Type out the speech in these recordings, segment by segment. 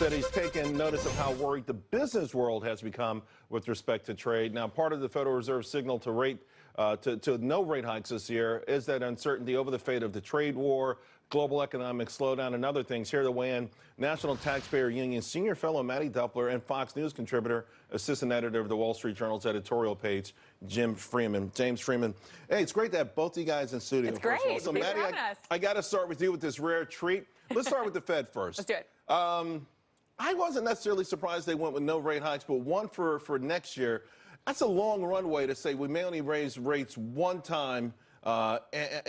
said he's taken notice of how worried the business world has become with respect to trade. Now, part of the Federal Reserve's signal to no rate hikes this year is that uncertainty over the fate of the trade war, global economic slowdown, and other things. Here to weigh in, National Taxpayer Union senior fellow Mattie Duppler and Fox News contributor, assistant editor of the Wall Street Journal's editorial page, James Freeman. Hey, it's great to have both of you guys in studio. It's great. So, Thanks Mattie, for having us. I got to start with you with this rare treat. Let's start with the Fed first. Let's do it. I wasn't necessarily surprised they went with no rate hikes, but one for next year. That's a long runway to say we may only raise rates one time. I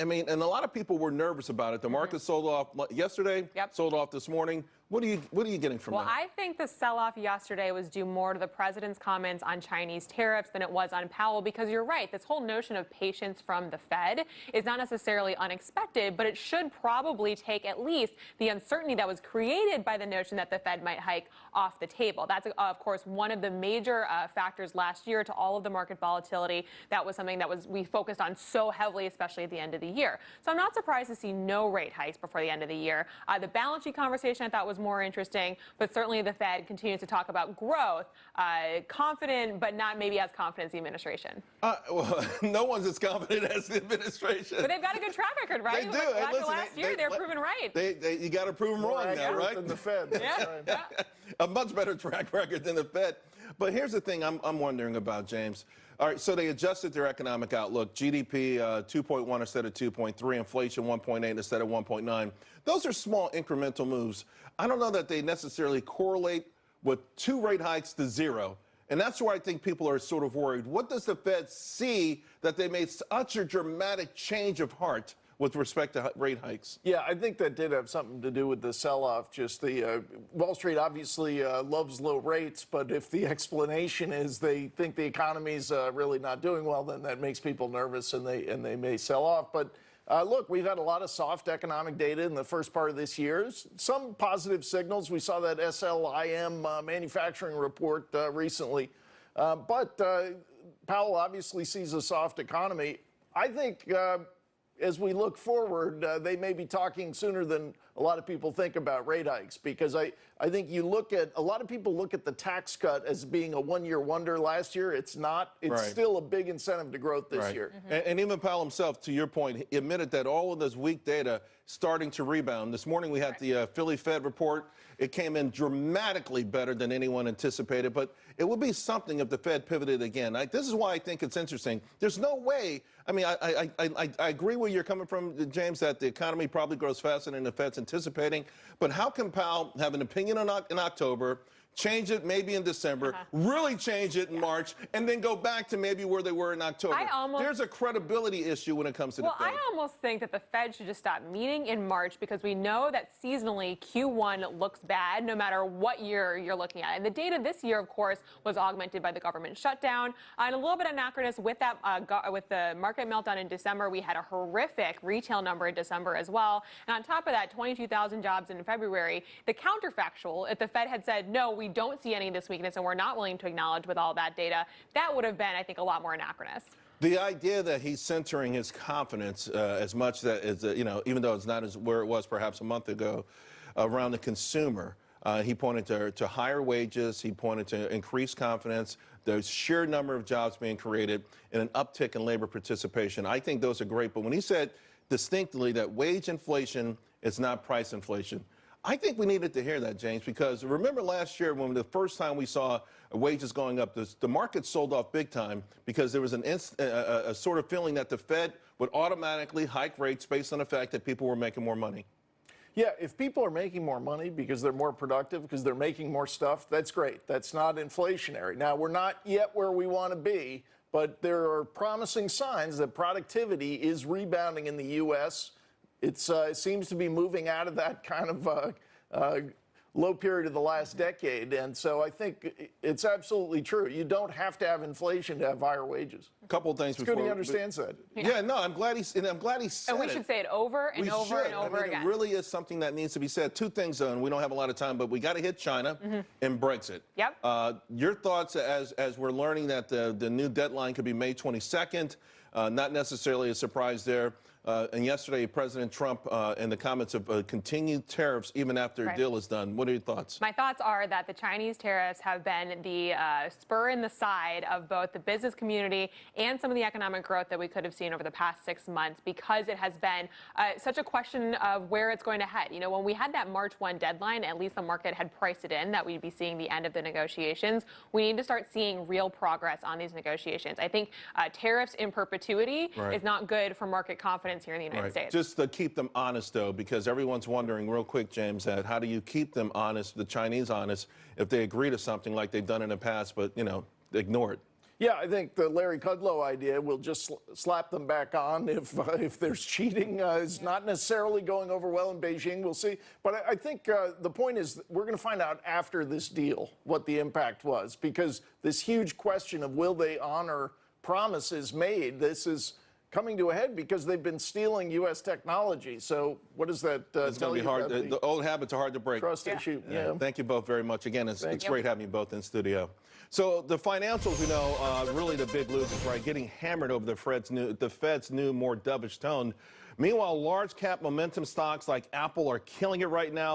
mean, and a lot of people were nervous about it. The market sold off yesterday, sold off this morning. What are you getting from that? Well, I think the sell-off yesterday was due more to the president's comments on Chinese tariffs than it was on Powell, because you're right, this whole notion of patience from the Fed is not necessarily unexpected, but it should probably take at least the uncertainty that was created by the notion that the Fed might hike off the table. That's, of course, one of the major factors last year to all of the market volatility. That was something that we focused on so heavily, especially at the end of the year. So I'm not surprised to see no rate hikes before the end of the year. The balance sheet conversation I thought was more interesting, but certainly the Fed continues to talk about growth, confident, but not maybe as confident as the administration. Well, no one's as confident as the administration. But they've got a good track record, right? They do. Like, Hey, listen, last year, they're proven right. You got to prove them wrong now, right? Than the Fed. Yeah. A much better track record than the Fed. But here's the thing I'm wondering about, James. All right, so they adjusted their economic outlook. GDP 2.1 instead of 2.3, inflation 1.8 instead of 1.9. Those are small incremental moves. I don't know that they necessarily correlate with two rate hikes to zero. And that's where I think people are sort of worried. What does the Fed see that they made such a dramatic change of heart with respect to rate hikes? Yeah, I think that did have something to do with the sell-off. Just the Wall Street obviously loves low rates, but if the explanation is they think the economy's really not doing well, then that makes people nervous and they may sell off. But look, we've had a lot of soft economic data in the first part of this year. Some positive signals. We saw that SLIM manufacturing report recently. But Powell obviously sees a soft economy. I think as we look forward, they may be talking sooner than a lot of people think about rate hikes, because I think a lot of people look at the tax cut as being a one-year wonder last year. It's not. It's still a big incentive to growth this year. And even Powell himself, to your point, he admitted that all of this weak data starting to rebound. This morning we had the Philly Fed report. It came in dramatically better than anyone anticipated, but it would be something if the Fed pivoted again. This is why I think it's interesting. There's no way. I mean, I agree where you're coming from, James, that the economy probably grows faster than the Fed's anticipating. But how can Powell have an opinion in October, change it maybe in December, really change it in March, and then go back to maybe where they were in October? There's a credibility issue when it comes to the Fed. Well, I almost think that the Fed should just stop meeting in March, because we know that seasonally Q1 looks bad no matter what year you're looking at. And the data this year, of course, was augmented by the government shutdown. And a little bit anachronous with that, with the market meltdown in December. We had a horrific retail number in December as well. And on top of that, 22,000 jobs in February. The counterfactual, if the Fed had said, no, we don't see any of this weakness and we're not willing to acknowledge with all that data, that would have been, I think, a lot more anachronous. The idea that he's centering his confidence as much that is, even though it's not as where it was perhaps a month ago, around the consumer. He pointed to higher wages. He pointed to increased confidence, the sheer number of jobs being created, and an uptick in labor participation. I think those are great. But when he said distinctly that wage inflation is not price inflation, I think we needed to hear that, James, because remember last year when the first time we saw wages going up, the market sold off big time because there was a sort of feeling that the Fed would automatically hike rates based on the fact that people were making more money. Yeah, if people are making more money because they're more productive, because they're making more stuff, that's great. That's not inflationary. Now, we're not yet where we want to be, but there are promising signs that productivity is rebounding in the U.S. It seems to be moving out of that kind of low period of the last decade. And so I think it's absolutely true. You don't have to have inflation to have higher wages. A couple of things it's before. Good he understands that. Yeah, no, I'm glad he said And we should say it over and over and over again. It really is something that needs to be said. Two things, though, and we don't have a lot of time, but we got to hit China and Brexit. Yep. Your thoughts as we're learning that the new deadline could be May 22nd, not necessarily a surprise there. And yesterday, President Trump in the comments of continued tariffs even after a deal is done. What are your thoughts? My thoughts are that the Chinese tariffs have been the spur in the side of both the business community and some of the economic growth that we could have seen over the past 6 months, because it has been such a question of where it's going to head. You know, when we had that March 1 deadline, at least the market had priced it in that we'd be seeing the end of the negotiations. We need to start seeing real progress on these negotiations. I think tariffs in perpetuity is not good for market confidence here in the United States. Just to keep them honest, though, because everyone's wondering real quick, James, that how do you keep them honest, the Chinese honest, if they agree to something like they've done in the past, but, you know, ignore it? Yeah, I think the Larry Kudlow idea will just slap them back on if there's cheating. Is not necessarily going over well in Beijing. We'll see. But I think the point is we're going to find out after this deal what the impact was, because this huge question of will they honor promises made, this is coming to a head because they've been stealing U.S. technology. So what does that It's tell going to you be hard. about The old habits are hard to break. trust issue? Yeah. Thank you both very much. Again, it's great having you both in studio. So the financials, we know, really the big losers, right? Getting hammered over the Fed's new, more dovish tone. Meanwhile, large cap momentum stocks like Apple are killing it right now.